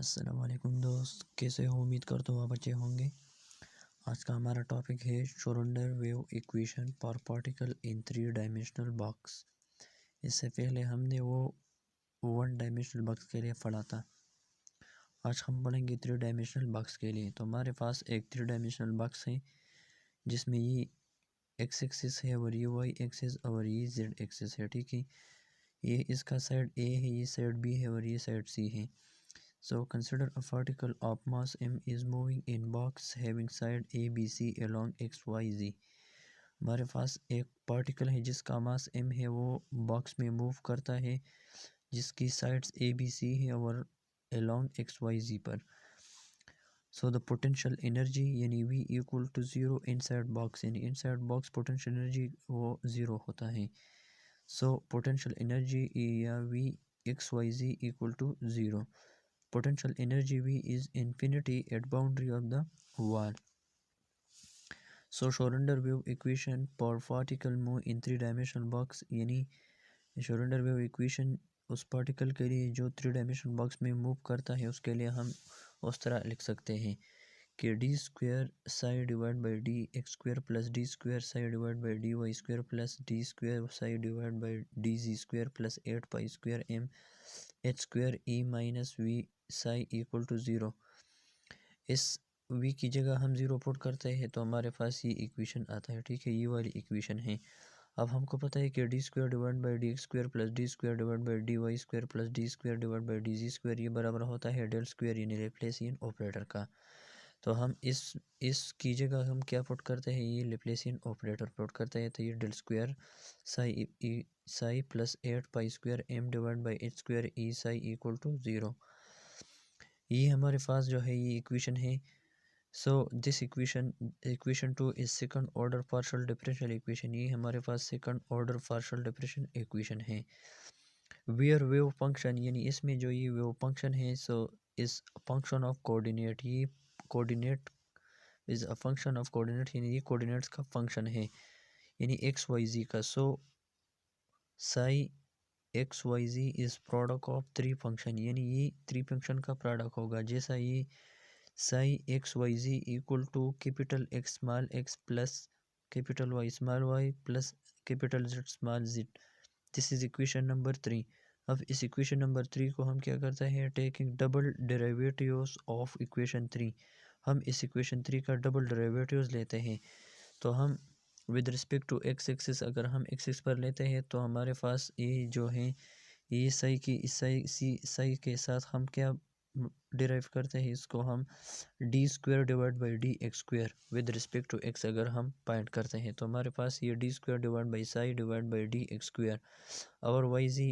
अस्सलामुअलैकुम दोस्त, कैसे हो? उम्मीद करता हूँ आप अच्छे होंगे। आज का हमारा टॉपिक है Schrodinger wave equation for particle in 3 dimensional box. इससे पहले हमने वो 1 डायमेंशनल बॉक्स के लिए पढ़ा था। आज हम पढ़ेंगे 3 डायमेंशनल बॉक्स के लिए। तो हमारे पास एक 3 डायमेंशनल बॉक्स है जिसमें ये एक्स एक्सिस है और ये वाई एक्सिस और ये जेड एक्सिस है। ठीक है, ये इसका साइड ए है, ये साइड बी है और ये साइड सी है। So consider a particle of mass m is moving in box having side A, B, C along x, y, z। हमारे पास एक पार्टिकल है जिसका मास m है, वो बॉक्स में मूव करता है जिसकी साइड्स A, B, C है और along x, y, z पर। So the potential energy यानी V equal to 0 inside box, यानी inside box potential energy वो 0 होता है। So potential energy या V x, y, z equal to 0। Potential energy V is infinity at boundary of the wall. So Schrodinger wave equation for particle move in 3 dimensional box, यानी Schrodinger wave equation उस particle के लिए जो 3 dimensional box में move करता है उसके लिए हम उस तरह लिख सकते हैं कि D square psi divide by D X square plus D square psi divide by D Y square plus D square psi divide by D Z square plus 8 pi square M H square E minus V psi equal to 0। इस v की जगह हम 0 put करते हैं तो हमारे पास ये इक्वेशन आता है। ठीक है, ये वाली इक्वेशन है। अब हमको पता है कि D square divide by D X square plus D square divide by D Y square plus D square divide by D Z square ये बराबर होता है डेल स्क्वायर यानी लैप्लासियन ऑपरेटर का। तो हम इस की जगह हम क्या पुट करते हैं, ये लैप्लासियन ऑपरेटर पुट करते हैं। तो ये del square psi plus 8 pi square M divide by H square E psi equal to 0। ये हमारे पास जो है ये इक्वेशन है। So this equation 2 is second order partial differential equation. ये हमारे पास second order partial differential equation है। वेयर वेव फंक्शन यानी इसमें जो ये वेव फंक्शन है so is function of coordinate. ये coordinate is a function of coordinate यानी ये कोऑर्डिनेट्स का फंक्शन है यानी एक्स वाई जी का। So psi X Y Z is product of 3 function यानी ये 3 फंक्शन का प्रोडक्ट होगा। जैसा ये psi X Y Z equal to capital X small X plus capital Y small Y plus capital Z small Z. This is equation number 3। अब इस equation number 3 को हम क्या करते हैं, taking double derivatives of equation 3। हम इस equation 3 का डबल डेरिवेटिव्स लेते हैं। तो हम with respect to X axis अगर हम एक्सिस पर लेते हैं तो हमारे पास ये जो है ये साई की इस साई के साथ हम क्या डिराइव करते हैं, इसको हम D square divide by D X square with respect to X अगर हम पॉइंट करते हैं तो हमारे पास ये D square divide by psi divide by D X square और वाई जी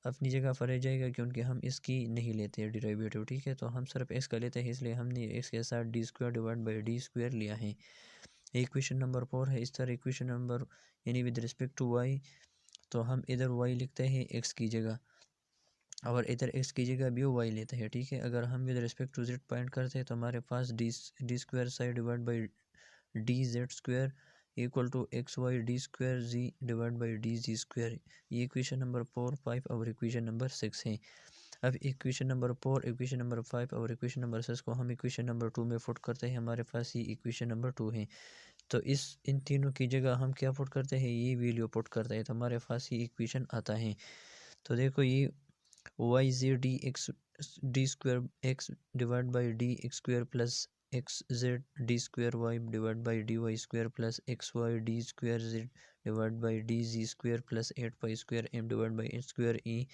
अपनी जगह पर रह जाएगा क्योंकि हम इसकी नहीं लेते हैं डिराइवेटिव। ठीक है, तो हम सिर्फ एक्स का लेते हैं इसलिए हमने एक्स के साथ D square divide by D square लिया है। इक्वेशन नंबर 4 है। इस तरह इक्वेशन नंबर यानी विद रिस्पेक्ट टू वाई तो हम इधर वाई लिखते हैं एक्स की जगह और इधर एक्स की जगह भी वाई लेते हैं। ठीक है, अगर हम with respect to Z point करते हैं तो हमारे पास D square psi divide by D Z square equal to X Y D square Z divide by D Z square. ये इक्वेशन नंबर 4, 5 और इक्वेशन नंबर 6 है। अब इक्वेशन नंबर 4, इक्वेशन नंबर 5 और इक्वेशन नंबर 6 को हम इक्वेशन नंबर 2 में put करते हैं। हमारे पास ये इक्वेशन नंबर 2 है। तो इन तीनों की जगह हम क्या पुट करते हैं, ये वैल्यू पुट करते हैं तो हमारे पास ये इक्वेशन आता है। तो देखो ये Y Z D X D square X divide by D X square plus X Z D square Y divide by D Y square plus X Y D square Z divide by D Z square plus 8 pi square M divide by H square E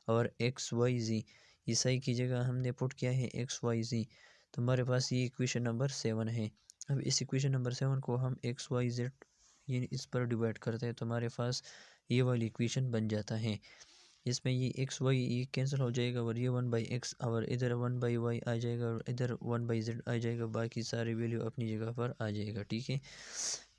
और X Y जी ईसाई की जगह हमने put किया है x Y जी। तो हमारे पास ये इक्वेशन नंबर 7 है। अब इस इक्वेशन नंबर 7 को हम एक्स वाई जेड ये इस पर डिवाइड करते हैं तो हमारे पास ये वाली इक्वेशन बन जाता है। इसमें ये एक्स वाई ये कैंसिल हो जाएगा और ये 1/x और इधर 1/y आ जाएगा और इधर 1/z आ जाएगा, बाकी सारी वैल्यू अपनी जगह पर आ जाएगा। ठीक है,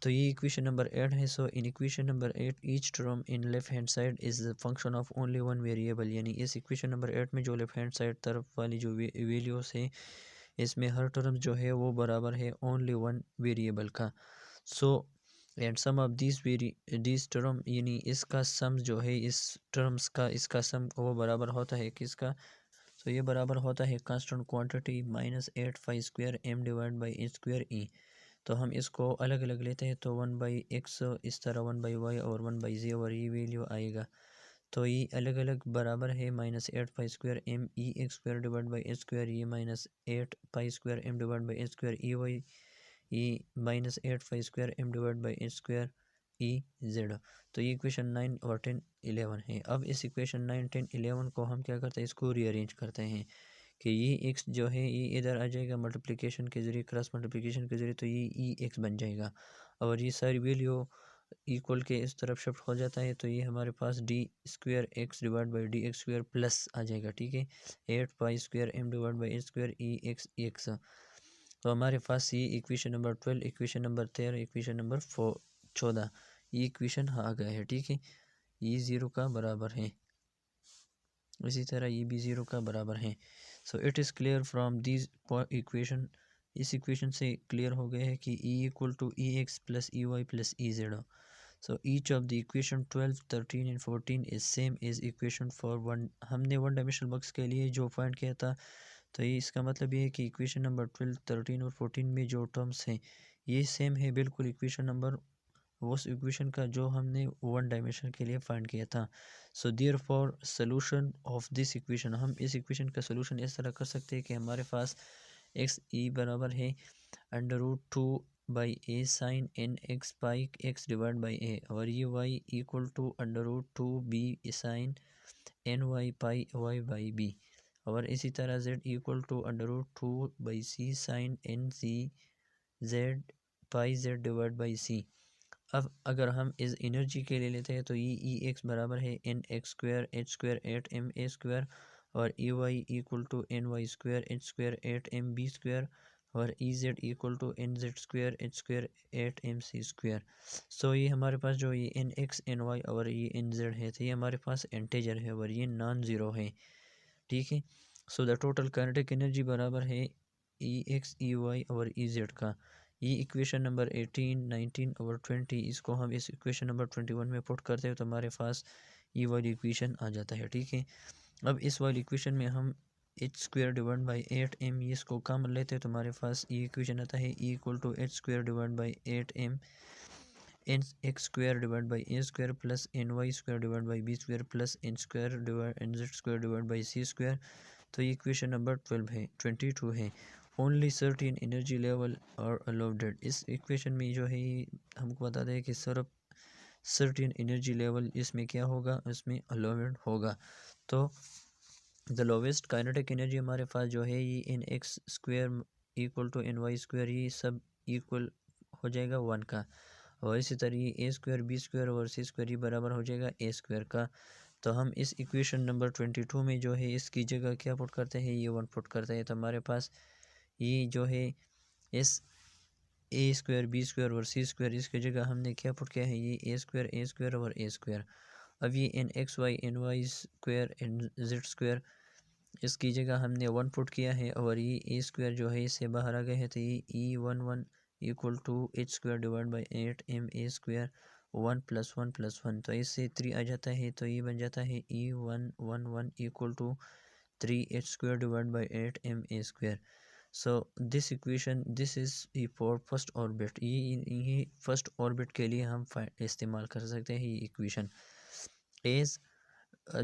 तो ये इक्वेशन नंबर 8 है। So in equation number 8 each term in left hand side is the function of only one variable. यानी इस इक्वेशन नंबर 8 में जो लेफ्ट हैंड साइड तरफ वाली जो वैल्यूज है इसमें हर टर्म जो है वो बराबर है ओनली वन वेरिएबल का। So and sum of this term यानी इसका सम जो है इस टर्म्स का इसका सम वो बराबर होता है किसका, तो ये बराबर होता है constant quantity minus 8 pi square m divide by A square E. तो हम इसको अलग अलग लेते हैं तो 1/x इस तरह 1/y और 1/z और ये वैल्यू आएगा। तो ये अलग अलग बराबर है -8 pi square m e x square divide by A square ये -8 pi square m divide by A square E Y ये -8 pi square m divide by A square E Z. तो ये इक्वेशन 9 और 10 11 है। अब इस इक्वेशन 9 10 11 को हम क्या करते हैं, इसको रीअरेंज करते हैं कि ये एक्स जो है ये इधर आ जाएगा मल्टीप्लिकेशन के ज़रिए, क्रॉस मल्टीप्लिकेशन के ज़रिए, तो ये ई एक्स बन जाएगा और ये सारी वैल्यू इक्वल के इस तरफ शिफ्ट हो जाता है। तो ये हमारे पास D square X divide by D X square plus आ जाएगा, ठीक है 8 pi square m divide by A square E X. तो हमारे पास ये equation number 12, equation number 13, equation number 14 ये इक्वेशन आ गया है, ठीक है ये 0 का बराबर है, इसी तरह ये भी 0 का बराबर है। So it is clear from this equation, इस इक्वेशन से क्लियर हो गया है कि E equal to E X plus E Y plus E Z. So each of the equation 12 13 and 14 is same is equation for one. हमने one dimensional box के लिए जो फाइंड किया था, तो ये इसका मतलब ये है कि इक्वेशन नंबर 12 13 और 14 में जो टर्म्स हैं ये सेम है बिल्कुल इक्वेशन नंबर उस इक्वेशन का जो हमने वन डायमेंशन के लिए फाइंड किया था। So therefore solution of this equation, हम इस इक्वेशन का सोल्यूशन इस तरह कर सकते हैं कि हमारे पास एक्स ई बराबर है √2/a sine N X pi X divide by A और ये Y equal to √2b sine N Y pi Y by B और इसी तरह z equal to √2/c sine N C Z pi Z divide by C. अब अगर हम इस energy के लिए लेते हैं तो ये ई एक्स बराबर है N X square H square 8m a square और E Y equal to N Y square H square 8m b square और E Z equal to N Z square H square 8m c square. So ये हमारे पास जो ये N x N Y और ये N Z है तो ये हमारे पास इंटीजर है और ये नॉन ज़ीरो है, ठीक है। So the total kinetic energy बराबर है ई एक्स ई वाई और ई जेड का। ये इक्वेशन नंबर 18 19 और 20 इसको हम इस इक्वेशन नंबर 21 में पुट करते हैं तो हमारे पास ये वाली इक्वेशन आ जाता है, ठीक है। अब इस वाली इक्वेशन में हम H square divide by 8m इसको कॉमन लेते हैं तो हमारे पास ये इक्वेशन आता है E equal to H square divide by 8m N X square divide by A square plus N Y square divide by B square plus N square divide N Z square divide by C square. तो ये equation number 12 है 22 है। Only certain energy level और allowed, इस equation में जो है हमको बताते हैं कि सिर्फ सर्टेन एनर्जी लेवल इसमें क्या होगा, इसमें अलाउडेड होगा। तो द लोवेस्ट काइनेटिक एनर्जी हमारे पास जो है ये N X square equal to N Y square ये सब इक्वल हो जाएगा 1 का और इसी तरह ए स्क्वायर बी स्क्वायर और सी स्क्वायर ये बराबर हो जाएगा ए स्क्वायर का। तो हम इस इक्वेशन नंबर 22 में जो है इसकी जगह क्या पुट करते हैं, ये 1 पुट करते हैं तो हमारे पास ये जो है इस ए स्क्वायर बी स्क्वायर और सी स्क्वायर इसकी जगह हमने क्या पुट किया है, ये ए स्क्वायर और ए स्क्वायर। अब ये N X Y N Y square N Z square इसकी जगह हमने 1 पुट किया है और ये ए स्क्वायर जो है इससे बाहर आ गए हैं तो ये E11 equal to H square divide by 8m a square 1 + 1 + 1 तो इससे 3 आ जाता है तो ये बन जाता है E111 equal to 3h square divide by 8m a square. So this equation this is for first orbit, ये फर्स्ट ऑर्बिट के लिए हम इस्तेमाल कर सकते हैं ये इक्वेशन। एज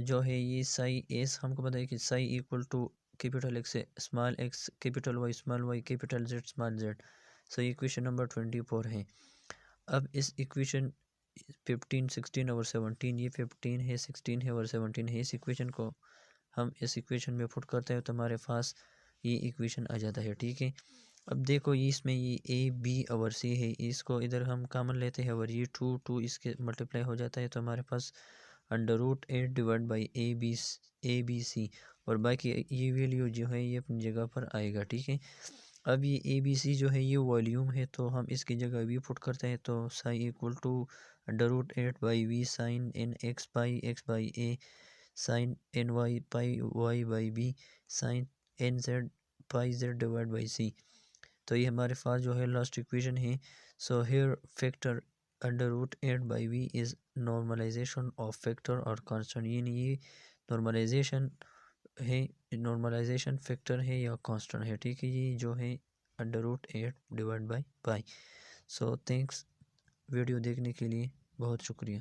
जो है ये साई एस हमको पता है कि psi equal to capital X small X capital Y small Y capital Z small Z. So equation number 24 है। अब इस इक्वेशन 15 16 और 17 ये 15 है 16 है और 17 है, इस इक्वेशन को हम इस इक्वेशन में पुट करते हैं तो हमारे पास ये इक्वेशन आ जाता है, ठीक है। अब देखो ये इसमें ये ए बी और सी है, इसको इधर हम कॉमन लेते हैं और ये 2 इसके मल्टीप्लाई हो जाता है तो हमारे पास √8 divide by A B C और बाकी ये वैल्यू जो है ये अपनी जगह पर आएगा, ठीक है। अब ये ए बी सी जो है ये वॉल्यूम है तो हम इसकी जगह वी पुट करते हैं तो psi equal to √8 by V sine N X pi X by A sine N Y pi Y by B sine N Z pi Z divide by C. तो ये हमारे पास जो है लास्ट इक्वेशन है। So here factor √8 by V is normalization of factor और constant, यानी ये नॉर्मलाइजेशन है, नॉर्मलाइजेशन फैक्टर है या कांस्टेंट है, ठीक है, ये जो है √8 divide by pi. So thanks video देखने के लिए, बहुत शुक्रिया।